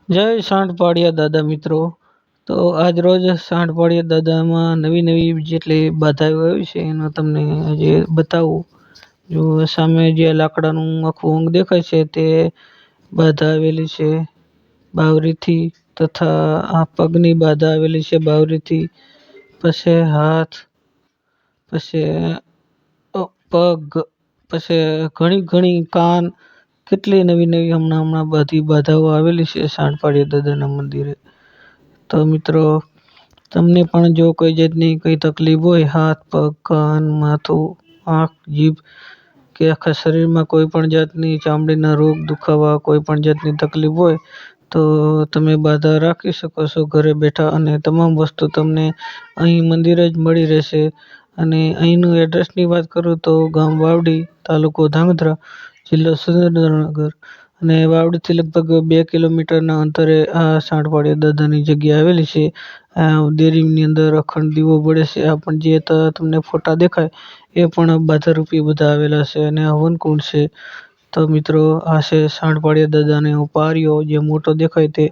જય સાંઢપાળિયા દાદા મિત્રો। તો આજ રોજ સાંઢપાળિયા દાદામાં નવી જેટલી બાધાઓ આવી છે એનો તમને આજે બતાવું। જો સામે જે લાકડાનું આખું અંગ દેખાય છે તે બાધા આવેલી છે બાવરીથી, તથા આ પગની બાધા આવેલી છે બાવરીથી, પછી હાથ, પછી પગ, પછી ઘણી કાન, કેટલી નવી હમણાં બધી બાધાઓ આવેલી છે સાંઢપાળિયા દાદાના મંદિરે। તો મિત્રો તમને પણ જો કોઈ જાતની કઈ તકલીફ હોય, હાથ, પગ, કાન, માથું, આંખ, જીભ કે આખા શરીરમાં કોઈ પણ જાતની ચામડીના રોગ, દુખાવા, કોઈ પણ જાતની તકલીફ હોય તો તમે બાધા રાખી શકો છો ઘરે બેઠા, અને તમામ વસ્તુ તમને અહીં મંદિરે જ મળી રહેશે। અને અહીંનું એડ્રેસની વાત કરું તો ગામ વાવડી, તાલુકો ધાંગધ્રા, જિલ્લો સુરેન્દ્રનગર, અને વાવડીથી લગભગ 2 કિલોમીટરના અંતરે આ સાંઢપાળિયા દાદાની જગ્યા આવેલી છે। આ દેરીની અંદર અખંડ દીવો બળે છે। આ પણ જે તમને ફોટા દેખાય એ પણ બાધારૂપી બધા આવેલા છે, અને હવન કુંડ છે। તો મિત્રો આ છે સાંઢપાળિયા દાદાનો પાળિયો જે મોટો દેખાય તે,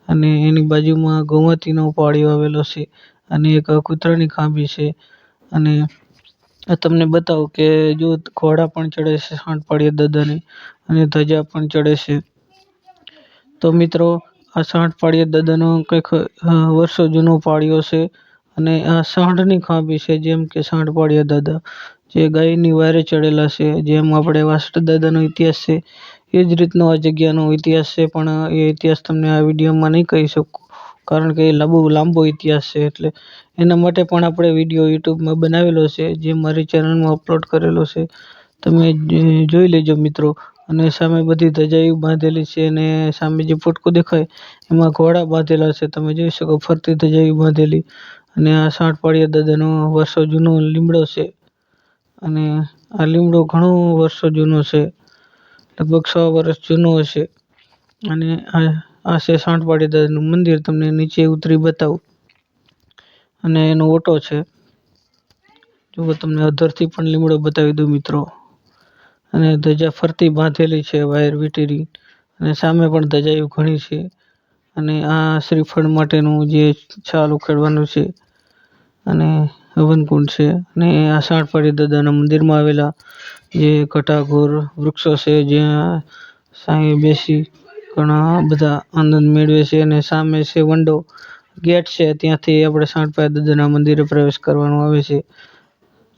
અને એની બાજુમાં ગૌમતીનો પાળિયો આવેલો છે, અને એક કૂતરાની ખાંભી છે। અને આ તમને બતાવું કે જો ઘોડા પણ ચડે છે સાંઢપાળિયા દાદાને, અને ધજા પણ ચડે છે। તો મિત્રો આ સાંઢપાળિયા દાદાનો કંઈક વર્ષો જૂનો પાળિયો છે, અને આ સાંઢની ખાંભી છે। જેમ કે સાંઢપાળિયા દાદા જે ગાયની વારે ચડેલા છે, જેમ આપણે વાસુદેવ દાદાનો ઇતિહાસ છે એ જ રીતનો આ જગ્યાનો ઇતિહાસ છે। પણ એ ઇતિહાસ તમને આ વિડીયોમાં નહીં કહી શકું, કારણ કે એ લાંબો ઇતિહાસ છે, એટલે એના માટે પણ આપણે વિડીયો યુટ્યુબમાં બનાવેલો છે, જે મારી ચેનલમાં અપલોડ કરેલો છે, તમે જોઈ લેજો મિત્રો। અને સામે બધી ધજાઓ બાંધેલી છે, અને સામે જે ફૂટકો દેખાય એમાં ઘોડા બાંધેલા છે, તમે જોઈ શકો ફરતી ધજાઓ બાંધેલી। અને આ સાંઢપાળિયા દાદાનો વર્ષો જૂનો લીમડો છે, અને આ લીમડો ઘણો વર્ષો જૂનો છે, લગભગ 100 વર્ષ જૂનો હશે। અને આ છે સાંઢપાળિયા દાદાનું મંદિર, તમને નીચે ઉતરી બતાવું, અને એનો ઓટો છે, જો તમને અધરથી પણ લીમડો બતાવી દઉં મિત્રો। અને ધજા ફરતી બાંધેલી છે વાયર વીંટીની, અને સામે પણ ધજાઓ ઘણી છે। અને આ શ્રીફળ માટેનું જે છાલ ઉખેડવાનું છે, અને હવનકુંડ છે। અને આ સાંઢપાળિયા દાદાના મંદિરમાં આવેલા જે ઘટાઘોર વૃક્ષો છે, જ્યાં સાંઈ બેસી ઘણા બધા આનંદ મેળવે છે। અને સામે છે વંડો ગેટ છે, ત્યાંથી આપણે સાંઢપાળિયા દાદાના મંદિરે પ્રવેશ કરવાનો આવે છે।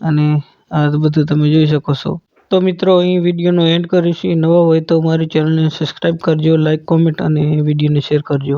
અને આ બધું તમે જોઈ શકો છો। તો મિત્રો અહીં વિડીયોનો એન્ડ કરીશું। નવા હોય તો મારી ચેનલને સબસ્ક્રાઈબ કરજો, લાઈક, કોમેન્ટ અને વિડીયોને શેર કરજો।